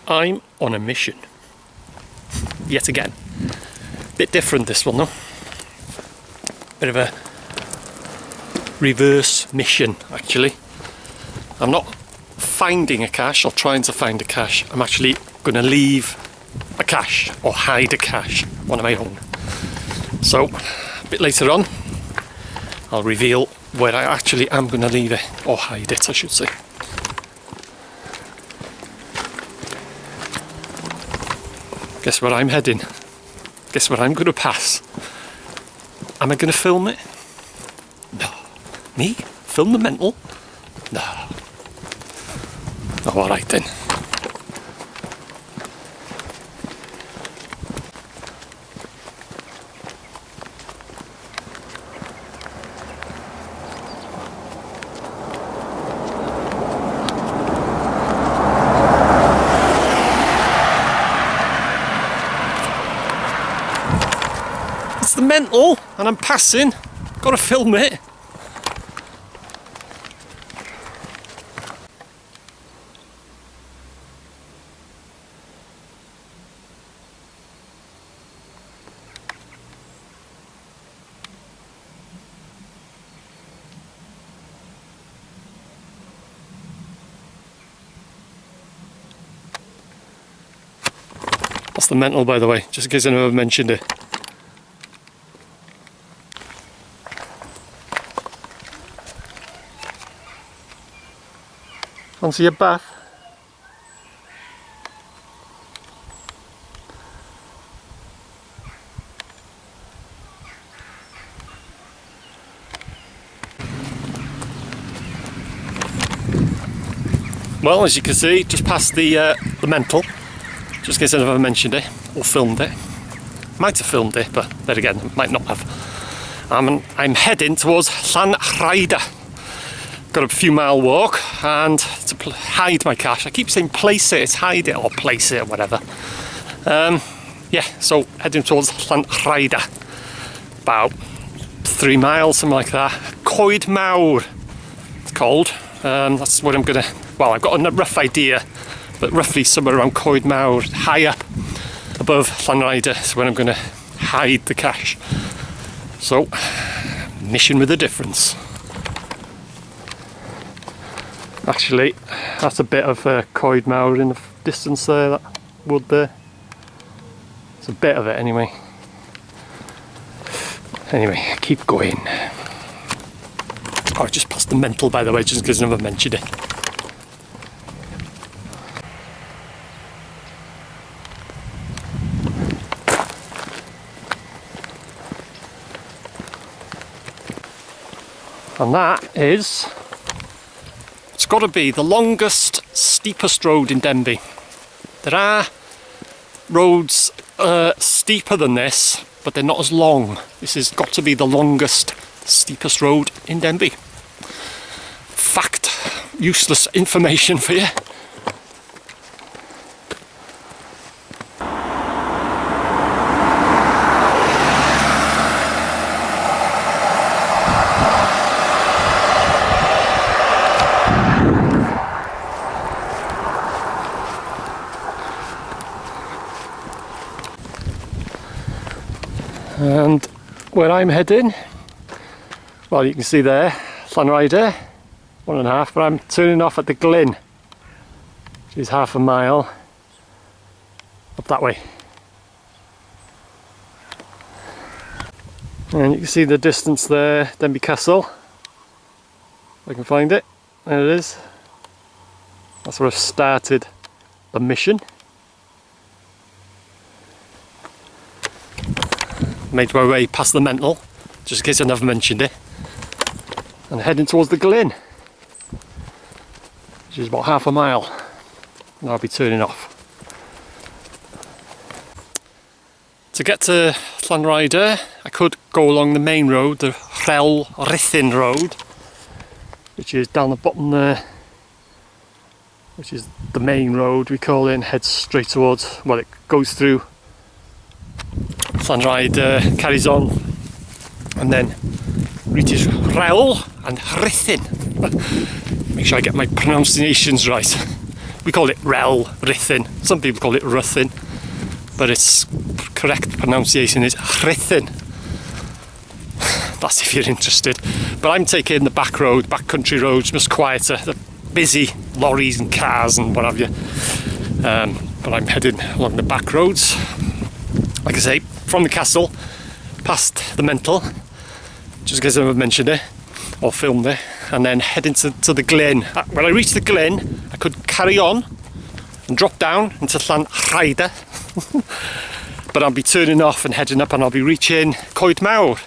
I'm on a mission. Yet again. Bit different this one though. Bit of a reverse mission actually. I'm not finding a cache or trying to find a cache. I'm actually going to leave a cache or hide a cache, one of my own. So a bit later on I'll reveal where I actually am going to leave it, or hide it I should say. Guess where I'm heading? Guess where I'm going to pass? Am I going to film it? No. Me? Film the mental? No. Oh, alright then. It's the mental, and I'm passing. Gotta film it. That's the mental, by the way, just in case I never mentioned it. Fancy a bath? Well, as you can see, just past the mental. Just in case I never mentioned it or filmed it. Might have filmed it, but there again, might not have. I'm heading towards Llanrhaeadr. Got a few mile walk, and to hide my cache. I keep saying place it, it's hide it or place it or whatever. Yeah, so heading towards Llanrhaeadr. About 3 miles, something like that. Coed Mawr, it's called. That's what I'm gonna. Well, I've got a rough idea. But roughly somewhere around Coed Mawr, high up above Llanrhaeadr is where I'm going to hide the cache. So, mission with a difference. Actually, that's a bit of Coed Mawr in the distance there, that wood there. It's a bit of it anyway. Anyway, keep going. Oh, I just passed the mental, by the way, just because I never mentioned it. And that is, it's got to be the longest, steepest road in Denbigh. There are roads steeper than this, but they're not as long. This has got to be the longest, steepest road in Denbigh. Fact, useless information for you. And where I'm heading, well, you can see there, Llanrhaeadr, 1.5, but I'm turning off at the Glyn, which is half a mile up that way. And you can see the distance there, Denbigh Castle, if I can find it. There it is. That's where I've started the mission. Made my way past the mental, just in case I never mentioned it, and heading towards the Glyn, which is about half a mile, and I'll be turning off. To get to Llanrhaeadr, I could go along the main road, the Rhythin road, which is down the bottom there, which is the main road we call it, and heads straight towards, well, it goes through Llanrhaeadr, carries on, and then reaches Rhyl and Rhythin. Make sure I get my pronunciations right. we call it Rel, Rhythin. Some people call it Ruthin, but its correct pronunciation is Rhythin. That's if you're interested. But I'm taking the back road, back country roads, just quieter. The busy lorries and cars and what have you. But I'm heading along the back roads. Like I say, from the castle, past the Mental, just in case I've mentioned it, or filmed it, and then heading to the glen. When I reach the glen, I could carry on and drop down into Llan Rhaida, but I'll be turning off and heading up, and I'll be reaching Coed Mawr,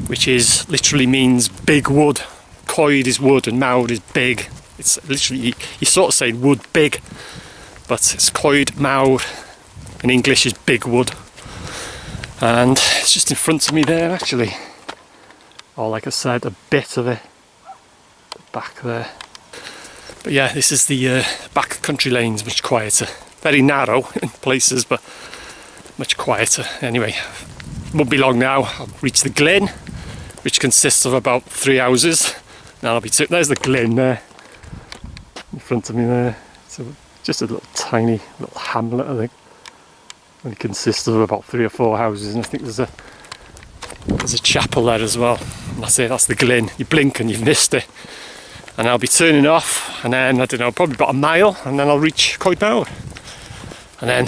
which is literally means big wood. Coed is wood and Mawr is big. It's literally, you sort of say wood big, but it's Coed Mawr. In English is big wood. And it's just in front of me there actually. Or like I said, a bit of it back there. But yeah, this is the back country lanes, much quieter. Very narrow in places, but much quieter. Anyway, won't be long now. I'll reach the glen, which consists of about 3 houses. Now there's the glen there, in front of me there. So just a little tiny little hamlet, I think. It consists of about 3 or 4 houses, and I think there's a chapel there as well. And that's it, that's the glen. You blink and you've missed it. And I'll be turning off, and then, I don't know, probably about a mile, and then I'll reach Coed Mawr. And then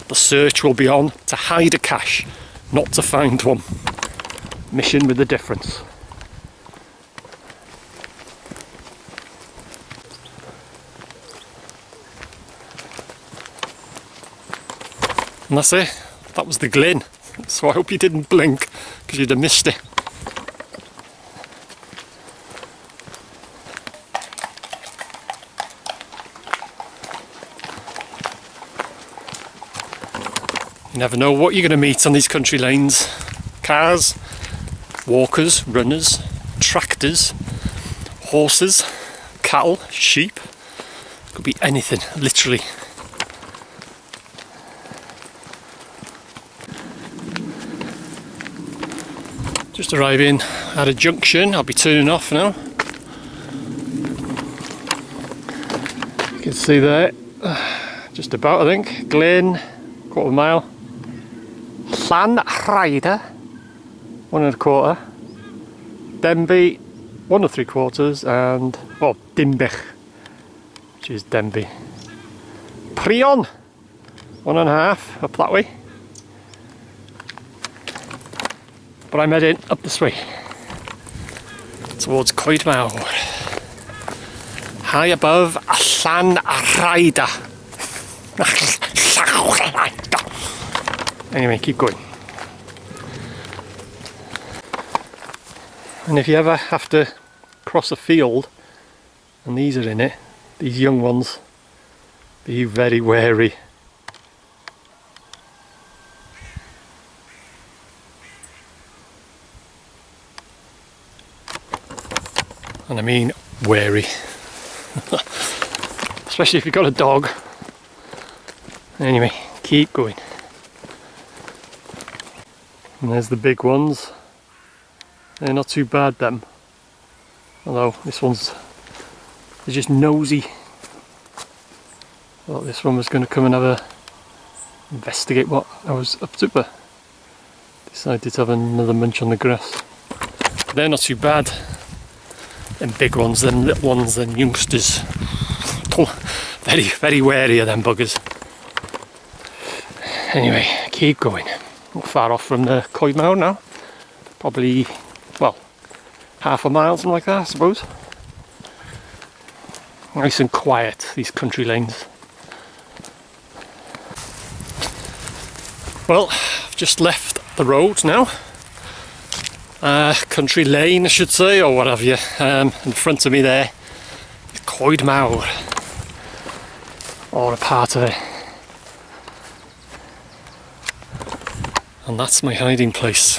the search will be on to hide a cache, not to find one. Mission with a difference. And that's it, that was the glen. So I hope you didn't blink, because you'd have missed it. You never know what you're going to meet on these country lanes. Cars, walkers, runners, tractors, horses, cattle, sheep. Could be anything, literally. Just arriving at a junction. I'll be turning off now. You can see there, just about, I think, glen, quarter of a mile. Llan Rhaida, 1 1/4. Denby, 1 3/4, and well, Dimbych, which is Denby. Prion, 1 1/2 up that way. But I'm heading up this way towards Coed Mawr, high above Llan Rhaida. Anyway, keep going. And if you ever have to cross a field and these are in it, these young ones, be very wary. And I mean wary. Especially if you've got a dog. Anyway, keep going. And there's the big ones. They're not too bad, them. Although this one's, they're just nosy. Thought this one was going to come and have a investigate what I was up to, but decided to have another munch on the grass. But they're not too bad. Them big ones, them little ones, them youngsters. Very, very wary of them buggers. Anyway, keep going. Not far off from the Coed Mawr now. Probably, well, half a mile, something like that, I suppose. Nice and quiet, these country lanes. Well, I've just left the road now. Country lane, I should say, or what have you. In front of me there, Coed Mawr, or a part of it. And that's my hiding place.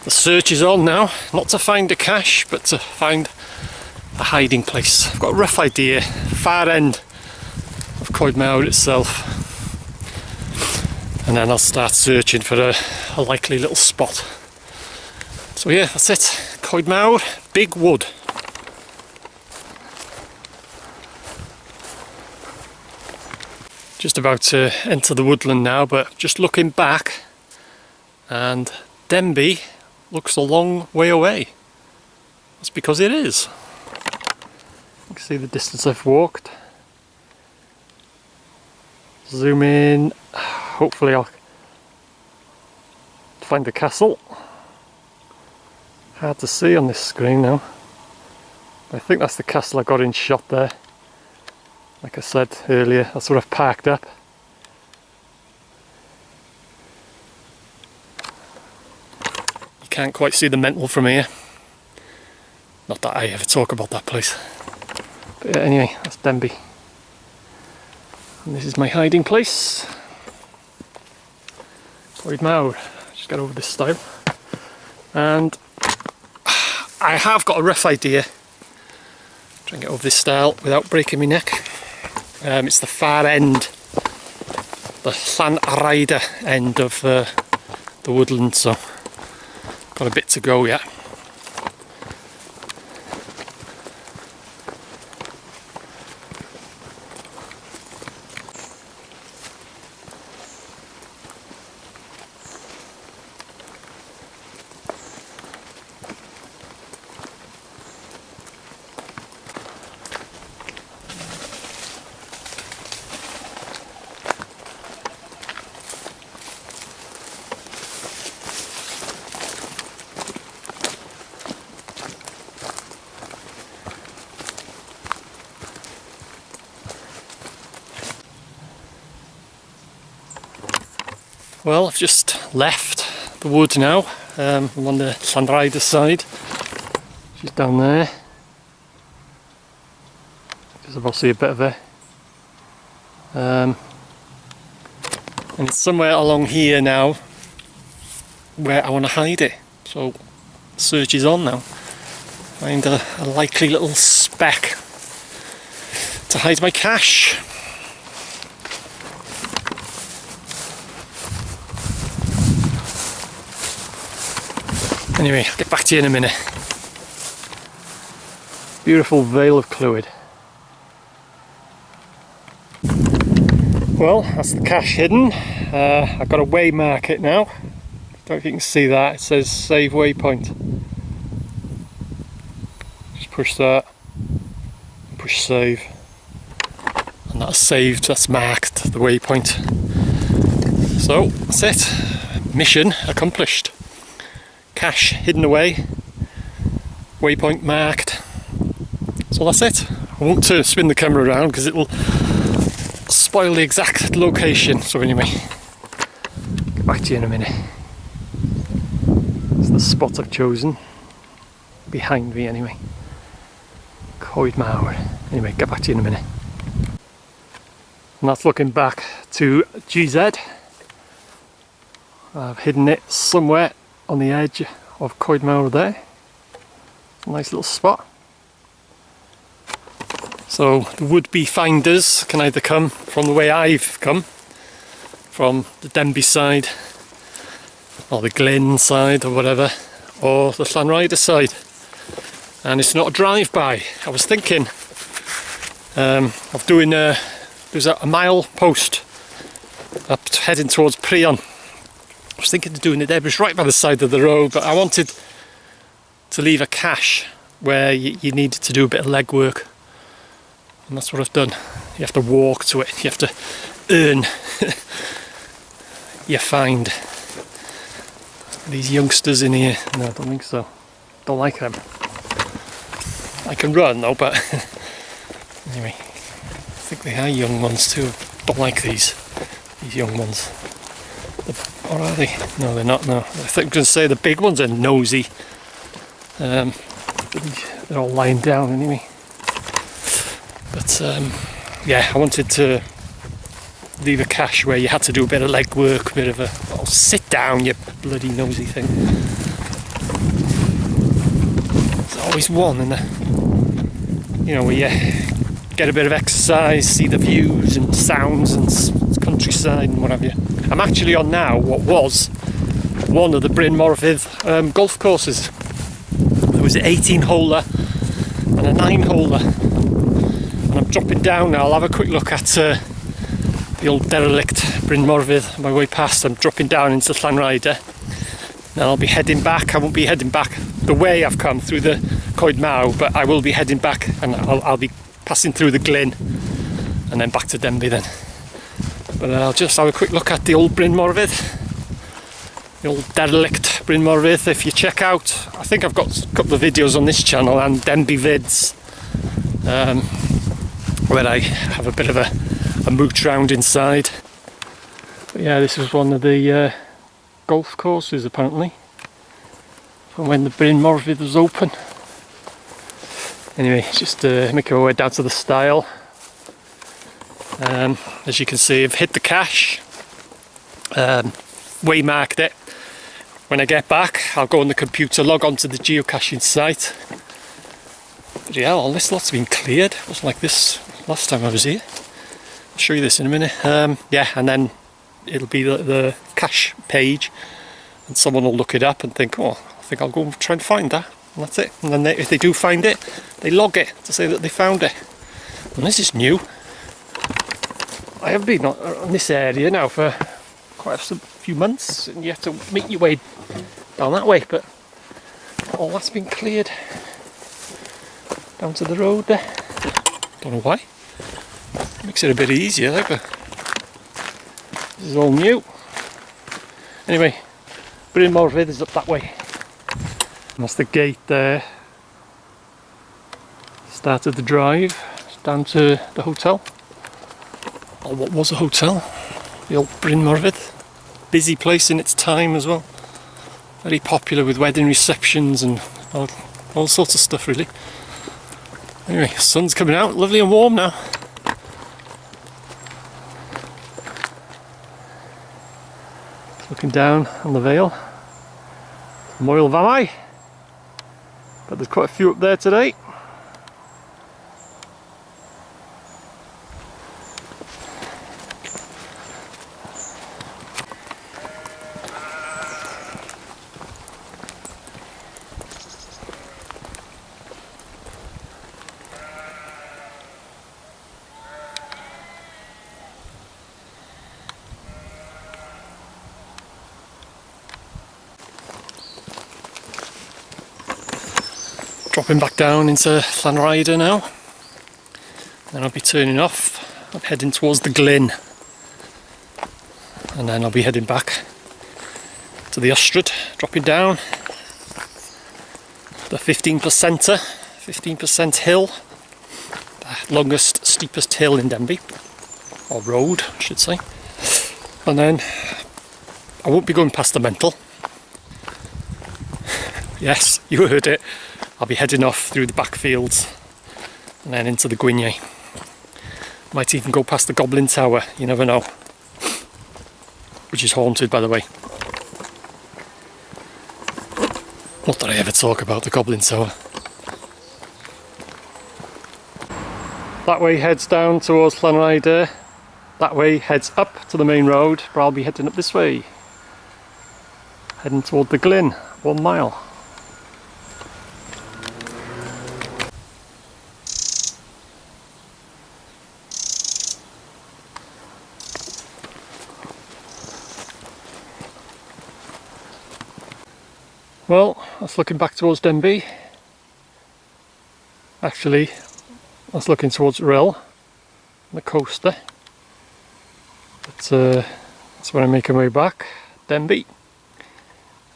The search is on now, not to find a cache, but to find a hiding place. I've got a rough idea, far end of Coed Mawr itself. And then I'll start searching for a likely little spot. So yeah, that's it. Coed Mawr, big wood. Just about to enter the woodland now, but just looking back, and Denby looks a long way away. That's because it is. You can see the distance I've walked. Zoom in, hopefully I'll find the castle. Hard to see on this screen now. I think that's the castle I got in shot there. Like I said earlier, that's where I've parked up. You can't quite see the Mental from here. Not that I ever talk about that place. But yeah, anyway, that's Denby. And this is my hiding place. Coed Mawr. Just get over this stile. And I have got a rough idea. Try and get over this stile without breaking my neck. It's the far end, the Llanrhaeadr end of the woodland, so got a bit to go yet. Well, I've just left the wood now. I'm on the Llanrhaeadr side. She's down there. There's obviously a bit of her. And it's somewhere along here now where I want to hide it. So search is on now. Find a likely little speck to hide my cache. Anyway, I'll get back to you in a minute. Beautiful Vale of Coed. Well, that's the cache hidden. I've got a waymark it now. Don't know if you can see that. It says save waypoint. Just push that. Push save. And that's saved, that's marked, the waypoint. So, that's it. Mission accomplished. Cache hidden away, waypoint marked. So that's it. I won't spin the camera around because it will spoil the exact location. So anyway, get back to you in a minute. It's the spot I've chosen. Behind me anyway. Coed Mawr. Anyway, get back to you in a minute. And that's looking back to GZ. I've hidden it somewhere on the edge of Coed Mawr there. Nice little spot. So the would-be finders can either come from the way I've come, from the Denby side, or the Glyn side, or whatever, or the Llanrhaeadr side. And it's not a drive-by. I was thinking of doing there's a mile post up heading towards Prion. I was thinking of doing it there, but it's right by the side of the road, but I wanted to leave a cache where you needed to do a bit of legwork, and that's what I've done. You have to walk to it, you have to earn your find. These youngsters in here, no, I don't think so. Don't like them. I can run though, but anyway, I think they are young ones too. Don't like these young ones. Or are they? No, they're not. No, I think I was going to say the big ones are nosy. They're all lying down anyway. But yeah, I wanted to leave a cache where you had to do a bit of legwork, a bit of oh, sit down, you bloody nosy thing. There's always one, and you know, where you get a bit of exercise, see the views and sounds and countryside and what have you. I'm actually on now what was one of the Coed Mawr golf courses. There was an 18-holer and a 9-holer. And I'm dropping down now. I'll have a quick look at the old derelict Bryn Mawr on my way past. I'm dropping down into Llanrhider. Then I'll be heading back. I won't be heading back the way I've come through the Coed Mawr, but I will be heading back, and I'll be passing through the Glyn and then back to Denbigh then. But I'll just have a quick look at the old Bryn Mawr, the old derelict Bryn Mawr. If you check out, I think I've got a couple of videos on this channel and Denbigh vids, where I have a bit of a mooch round inside. But yeah, this was one of the golf courses apparently from when the Bryn Mawr was open. Anyway, just making my way down to the stile. As you can see, I've hit the cache, waymarked it. When I get back, I'll go on the computer, log on to the geocaching site. But yeah, all this lot's been cleared. It wasn't like this last time I was here. I'll show you this in a minute. Yeah, and then it'll be the cache page, and someone will look it up and think, oh, I think I'll go and try and find that. And that's it. And then if they do find it, they log it to say that they found it. And this is new. I have been on this area now for quite a few months, and you have to make your way down that way, but all that's been cleared down to the road there. Don't know why. Makes it a bit easier, like, but this is all new. Anyway, Bryn Mawr is up that way. And that's the gate there. Started the drive down to the hotel. Or what was a hotel? The old Bryn Mawr. Busy place in its time as well. Very popular with wedding receptions and all sorts of stuff really. Anyway, sun's coming out, lovely and warm now. Looking down on the Vale. Moel Valley. But there's quite a few up there today. Dropping back down into Llanrhider now. Then I'll be turning off. I'm heading towards the Glyn. And then I'll be heading back to the Ystrad, dropping down the 15% hill, the longest, steepest hill in Denbigh, or road I should say. And then I won't be going past the Mental. Yes, you heard it. I'll be heading off through the back fields and then into the Gwynion. Might even go past the Goblin Tower, you never know. Which is haunted, by the way. Not that I ever talk about the Goblin Tower. That way heads down towards Llanrhider. That way heads up to the main road, but I'll be heading up this way. Heading toward the Glyn, 1 mile. Well, that's looking back towards Denbigh. Actually, that's looking towards Rill, the coaster. But that's when I'm making my way back, Denbigh.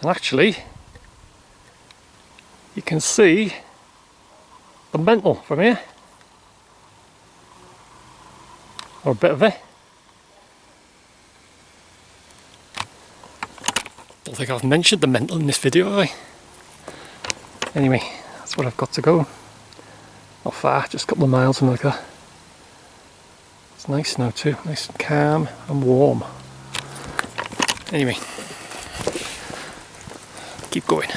And actually, you can see the Mental from here, or a bit of it. Don't think I've mentioned the Mental in this video, have I? Anyway, that's what I've got to go. Not far, just a couple of miles, something like that. It's nice now too, nice and calm and warm. Anyway, keep going.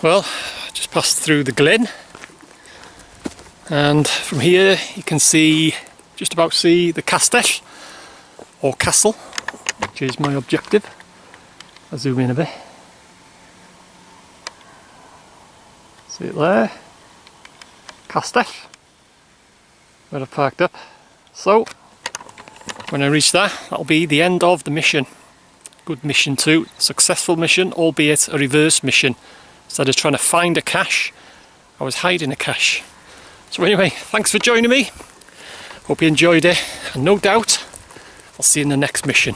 Well, just passed through the Glyn, and from here you can see, just about see the castell, or castle, which is my objective. I'll zoom in a bit. See it there? Casteth, where I've parked up. So, when I reach that, that'll be the end of the mission. Good mission 2, successful mission, albeit a reverse mission. Instead of trying to find a cache, I was hiding a cache. So anyway, thanks for joining me. Hope you enjoyed it, and no doubt, I'll see you in the next mission.